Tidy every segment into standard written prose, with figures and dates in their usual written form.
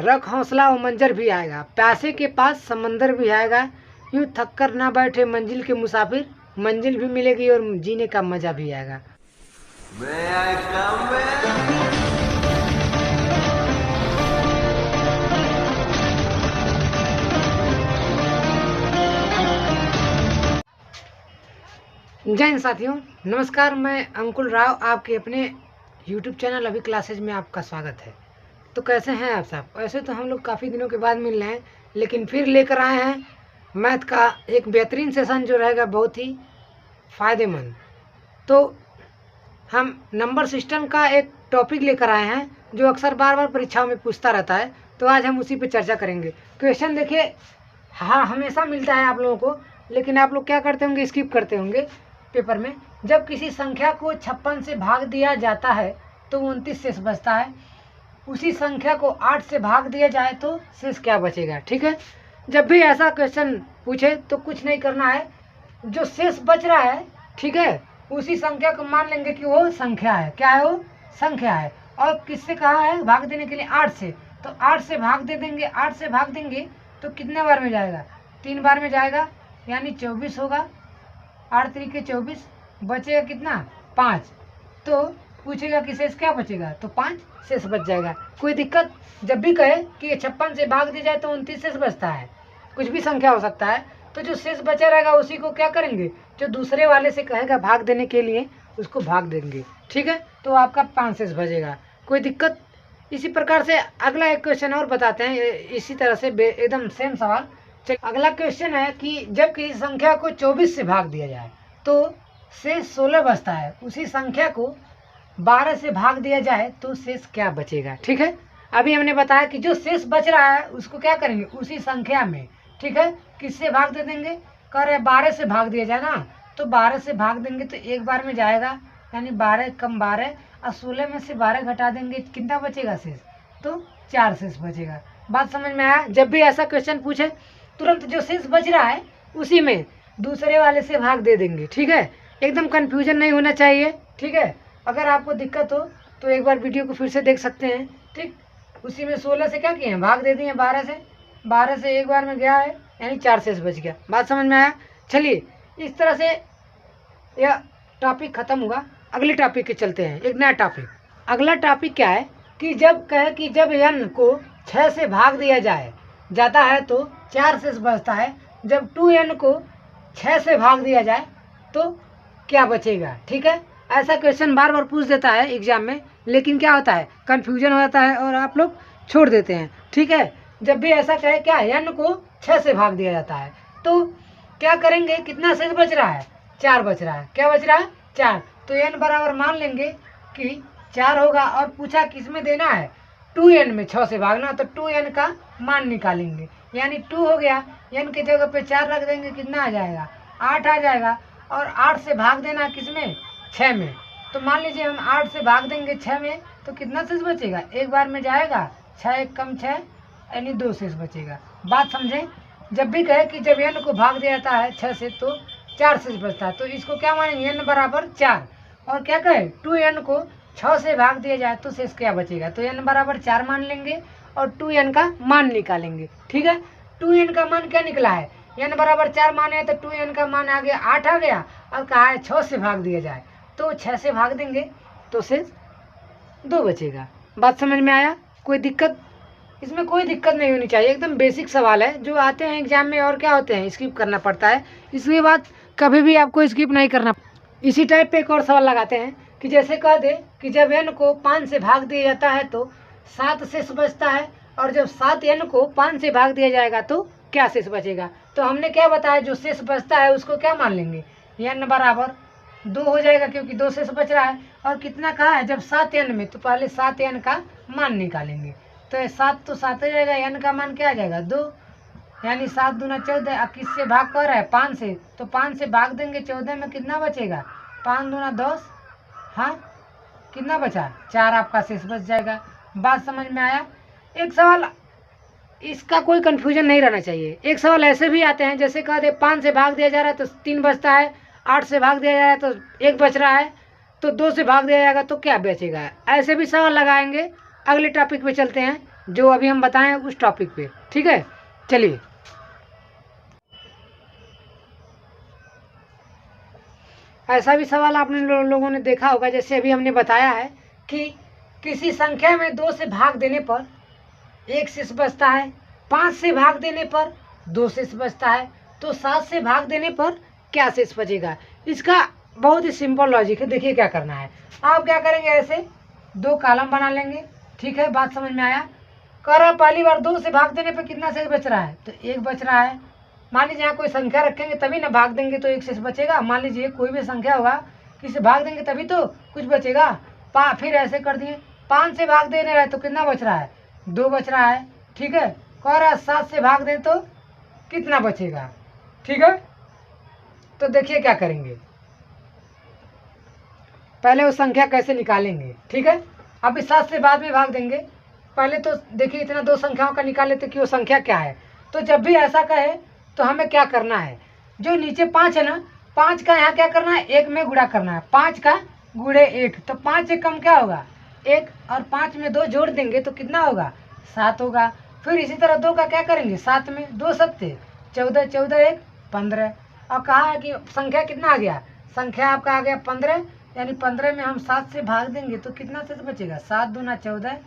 रख हौसला वो मंजर भी आएगा, प्यासे के पास समंदर भी आएगा, यूं थक कर ना बैठे मंजिल के मुसाफिर, मंजिल भी मिलेगी और जीने का मजा भी आएगा। जय हिंद साथियों, नमस्कार। मैं अंकुल राव, आपके अपने YouTube चैनल अभी क्लासेज में आपका स्वागत है। तो कैसे हैं आप सब? वैसे तो हम लोग काफ़ी दिनों के बाद मिल रहे हैं, लेकिन फिर लेकर आए हैं मैथ का एक बेहतरीन सेशन जो रहेगा बहुत ही फ़ायदेमंद। तो हम नंबर सिस्टम का एक टॉपिक लेकर आए हैं जो अक्सर बार बार परीक्षाओं में पूछता रहता है, तो आज हम उसी पर चर्चा करेंगे। क्वेश्चन देखिए, हाँ हमेशा मिलता है आप लोगों को, लेकिन आप लोग क्या करते होंगे, स्किप करते होंगे पेपर में। जब किसी संख्या को 56 से भाग दिया जाता है तो 29 शेष बचता है। उसी संख्या को 8 से भाग दिया जाए तो शेष क्या बचेगा? ठीक है, जब भी ऐसा क्वेश्चन पूछे तो कुछ नहीं करना है, जो शेष बच रहा है, ठीक है, उसी संख्या को मान लेंगे कि वो संख्या है। क्या है? वो संख्या है। और किससे कहा है भाग देने के लिए? 8 से। तो 8 से भाग दे देंगे। 8 से भाग देंगे तो कितने बार में जाएगा? 3 बार में जाएगा, यानी 24 होगा। 8 तरीके 24, बचेगा कितना? 5। तो पूछेगा कि शेष क्या बचेगा, तो 5 शेष बच जाएगा। कोई दिक्कत? जब भी कहे कि 56 से भाग दिया जाए तो 29 शेष बचता है, कुछ भी संख्या हो सकता है, तो जो शेष बचा रहेगा उसी को क्या करेंगे, जो दूसरे वाले से कहेगा भाग देने के लिए उसको भाग देंगे। ठीक है, तो आपका 5 शेष बचेगा। कोई दिक्कत? इसी प्रकार से अगला एक क्वेश्चन और बताते हैं, इसी तरह से एकदम सेम सवाल। अगला क्वेश्चन है कि जब किसी संख्या को 24 से भाग दिया जाए तो शेष 16 बचता है। उसी संख्या को 12 से भाग दिया जाए तो शेष क्या बचेगा? ठीक है, अभी हमने बताया कि जो शेष बच रहा है उसको क्या करेंगे, उसी संख्या में, ठीक है, किससे भाग दे देंगे? कह रहे 12 से भाग दिया जाए ना, तो 12 से भाग देंगे तो एक बार में जाएगा, यानी 12 कम 12, और 16 में से 12 घटा देंगे, कितना बचेगा शेष? तो 4 शेष बचेगा। बात समझ में आया? जब भी ऐसा क्वेश्चन पूछे तुरंत जो शेष बच रहा है उसी में दूसरे वाले से भाग दे देंगे। ठीक है, एकदम कंफ्यूजन नहीं होना चाहिए। ठीक है, अगर आपको दिक्कत हो तो एक बार वीडियो को फिर से देख सकते हैं। ठीक, उसी में 16 से क्या किए हैं, भाग दे दिए 12 से। 12 से एक बार में गया है, यानी 4 शेष बच गया। बात समझ में आया? चलिए, इस तरह से यह टॉपिक खत्म हुआ। अगले टॉपिक के चलते हैं, एक नया टॉपिक। अगला टॉपिक क्या है कि जब कहे कि जब n को 6 से भाग दिया जाता है तो 4 शेष बचता है। जब 2n को 6 से भाग दिया जाए तो क्या बचेगा? ठीक है, ऐसा क्वेश्चन बार बार पूछ देता है एग्जाम में, लेकिन क्या होता है, कन्फ्यूजन हो जाता है और आप लोग छोड़ देते हैं। ठीक है, जब भी ऐसा कहे क्या n को 6 से भाग दिया जाता है तो क्या करेंगे, कितना शेष बच रहा है? 4 बच रहा है। क्या बच रहा है? 4। तो n बराबर मान लेंगे कि 4 होगा, और पूछा किस में देना है, 2n में 6 से भागना, तो 2n का मान निकालेंगे, यानी 2 हो गया, n की जगह पे 4 रख देंगे, कितना आ जाएगा? 8 आ जाएगा। और 8 से भाग देना किस में? 6 में। तो मान लीजिए हम 8 से भाग देंगे 6 में, तो कितना शेष बचेगा? एक बार में जाएगा, 6 एक कम 6, यानी 2 शेष बचेगा। बात समझें? जब भी कहे कि जब n को भाग दिया जाता है 6 से तो 4 शेष बचता है, तो इसको क्या मानेंगे, n बराबर 4। और क्या कहे, 2n को 6 से भाग दिया जाए तो शेष क्या बचेगा? तो n बराबर 4 मान लेंगे और 2n का मान निकालेंगे। ठीक है, 2n का मान क्या निकला है, n बराबर 4 माने हैं, तो 2n का मान आ गया 8 आ गया, और कहा है 6 से भाग दिया जाए, तो 6 से भाग देंगे तो शेष 2 बचेगा। बात समझ में आया? कोई दिक्कत? इसमें कोई दिक्कत नहीं होनी चाहिए, एकदम बेसिक सवाल है जो आते हैं एग्जाम में, और क्या होते हैं, स्किप करना पड़ता है, इसलिए बात कभी भी आपको स्किप नहीं करना। इसी टाइप पे एक और सवाल लगाते हैं कि जैसे कह दे कि जब n को 5 से भाग दिया जाता है तो 7 शेष बचता है, और जब 7n को 5 से भाग दिया जाएगा तो क्या शेष बचेगा? तो हमने क्या बताया, जो शेष बचता है उसको क्या मान लेंगे, n बराबर 2 हो जाएगा, क्योंकि 2 शेष बच रहा है। और कितना कहा है, जब 7n में, तो पहले 7n का मान निकालेंगे, तो 7 तो 7 हो जाएगा, n का मान क्या आ जाएगा? 2, यानी 7 दूना 14। अब किससे भाग कर रहा है? 5 से, तो 5 से भाग देंगे 14 में, कितना बचेगा? 5 दूना 10, हाँ कितना बचा? 4 आपका शेष बच जाएगा। बात समझ में आया? एक सवाल, इसका कोई कन्फ्यूजन नहीं रहना चाहिए। एक सवाल ऐसे भी आते हैं, जैसे कह दे 5 से भाग दिया जा रहा है तो 3 बचता है, 8 से भाग दिया जा रहा है तो 1 बच रहा है, तो 2 से भाग दिया जाएगा तो क्या बचेगा? ऐसे भी सवाल लगाएंगे। अगले टॉपिक पे चलते हैं, जो अभी हम बताएं उस टॉपिक पे। ठीक है, चलिए। ऐसा भी सवाल आपने लोगों ने देखा होगा, जैसे अभी हमने बताया है कि किसी संख्या में 2 से भाग देने पर 1 शेष बचता है, 5 से भाग देने पर 2 शेष बचता है, तो 7 से भाग देने पर क्या शेष बचेगा। इसका बहुत ही सिंपल लॉजिक है। देखिए क्या करना है, आप क्या करेंगे, ऐसे 2 कॉलम बना लेंगे। ठीक है, बात समझ में आया। कह रहा पहली बार 2 से भाग देने पर कितना शेष बच रहा है, तो 1 बच रहा है। मान लीजिए यहाँ कोई संख्या रखेंगे तभी ना भाग देंगे तो 1 शेष बचेगा। मान लीजिए कोई भी संख्या होगा, किसे भाग देंगे तभी तो कुछ बचेगा। फिर ऐसे कर दिए, 5 से भाग दे रहे हैं तो कितना बच रहा है, 2 बच रहा है। ठीक है, कह रहा 7 से भाग दे तो कितना बचेगा। ठीक है, तो देखिए क्या करेंगे, पहले वो संख्या कैसे निकालेंगे। ठीक है, अभी 7 से बाद में भाग देंगे, पहले तो देखिए इतना 2 संख्याओं का निकाल लेते कि वो संख्या क्या है। तो जब भी ऐसा कहे तो हमें क्या करना है, जो नीचे 5 है ना, 5 का यहाँ क्या करना है, 1 में गुणा करना है। 5 का गुणे 1, तो 5 से कम क्या होगा, 1, और 5 में 2 जोड़ देंगे तो कितना होगा, 7 होगा। फिर इसी तरह 2 का क्या करेंगे, 7 में 2 सत्ते 14, 14 1 15। और कहा है कि संख्या कितना आ गया, संख्या आपका आ गया 15, यानी 15 में हम 7 से भाग देंगे तो कितना शेष बचेगा, 7 दूना 14,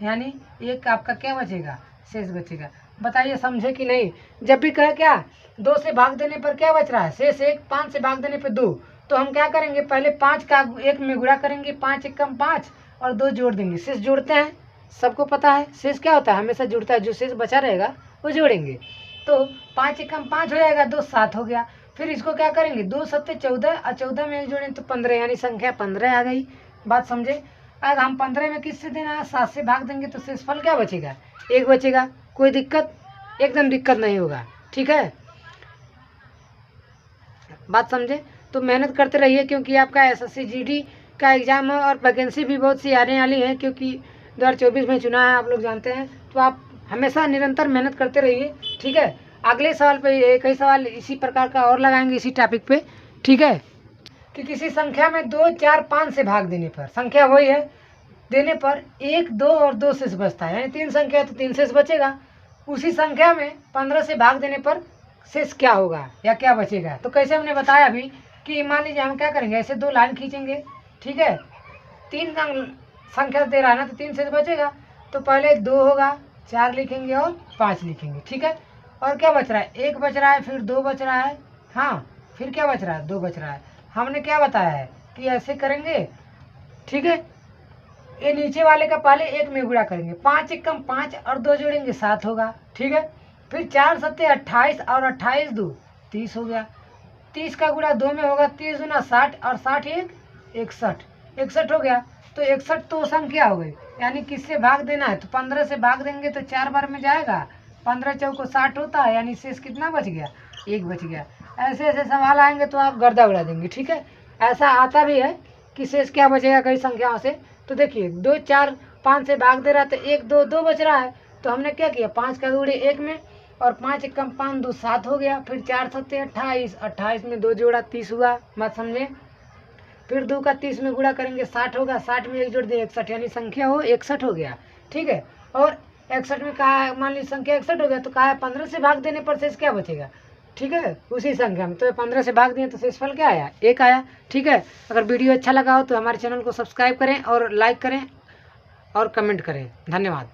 यानी 1 आपका क्या बचेगा, शेष बचेगा। बताइए समझे कि नहीं। जब भी कहे क्या 2 से भाग देने पर क्या बच रहा है, शेष 1, 5 से भाग देने पर 2, तो हम क्या करेंगे, पहले 5 का 1 में गुणा करेंगे, 5 1 कम 5 और 2 जोड़ देंगे। शेष जोड़ते हैं, सबको पता है शेष क्या होता है, हमेशा जुड़ता है, जो शेष बचा रहेगा वो जोड़ेंगे। तो 5 1 कम 5 हो जाएगा, 2 7 हो गया। फिर इसको क्या करेंगे, 2 सत्ते 14 और 14 में 1 जोड़ें तो 15, यानी संख्या 15 आ गई। बात समझे। अगर हम 15 में किससे देना है, 7 से भाग देंगे तो शेषफल क्या बचेगा, 1 बचेगा। कोई दिक्कत, एकदम दिक्कत नहीं होगा। ठीक है, बात समझे। तो मेहनत करते रहिए, क्योंकि आपका SSC GD का एग्ज़ाम है और वैकेंसी भी बहुत सी आने वाली है, क्योंकि 2024 में चुना है, आप लोग जानते हैं। तो आप हमेशा निरंतर मेहनत करते रहिए। ठीक है, अगले सवाल पे कई सवाल इसी प्रकार का और लगाएंगे इसी टॉपिक पे। ठीक है, कि किसी संख्या में 2 4 5 से भाग देने पर, संख्या वही है, देने पर 1 2 और 2 शेष बचता है, यानी 3 संख्या है तो 3 शेष बचेगा। उसी संख्या में 15 से भाग देने पर शेष क्या होगा या क्या बचेगा। तो कैसे हमने बताया अभी कि मान लीजिए हम क्या करेंगे, ऐसे 2 लाइन खींचेंगे। ठीक है, 3 संख्या दे रहा है ना, तो 3 शेष बचेगा। तो पहले 2 होगा, 4 लिखेंगे और 5 लिखेंगे। ठीक है, और क्या बच रहा है, 1 बच रहा है, फिर 2 बच रहा है, हाँ फिर क्या बच रहा है, 2 बच रहा है। हमने क्या बताया है कि ऐसे करेंगे। ठीक है, ये नीचे वाले का पहले 1 में गुणा करेंगे, 5 1 कम 5 और 2 जोड़ेंगे 7 होगा। ठीक है, फिर 4 सत्ते 28 और 28 2 30 हो गया। 30 का गुणा 2 में होगा, 30 दूना 60 और 60 1 61, 61 हो गया। तो 61 तो संख्या हो गई, यानी किससे भाग देना है, तो 15 से भाग देंगे तो 4 बार में जाएगा, 15 चौको 60 होता है, यानी शेष कितना बच गया, 1 बच गया। ऐसे ऐसे सवाल आएंगे तो आप गर्दा उड़ा देंगे। ठीक है, ऐसा आता भी है कि शेष क्या बचेगा कई संख्याओं से। तो देखिए 2 4 5 से भाग दे रहा है तो 1 2 2 बच रहा है, तो हमने क्या किया, 5 का गुणे 1 में और 5 1 कम 5 2 7 हो गया। फिर 4 सत्ते 28, 28 में 2 जोड़ा 30 हुआ। मत समझे। फिर 2 का 30 में गुणा करेंगे 60 होगा, 60 में 1 जोड़ दे 61, यानी संख्या हो 61 हो गया। ठीक है, और 61 में कहा है, मान लीजिए संख्या 61 हो गया, तो कहा है 15 से भाग देने पर शेष क्या बचेगा। ठीक है, उसी संख्या में तो 15 से भाग दिए तो शेषफल क्या आया, 1 आया। ठीक है, अगर वीडियो अच्छा लगा हो तो हमारे चैनल को सब्सक्राइब करें और लाइक करें और कमेंट करें। धन्यवाद।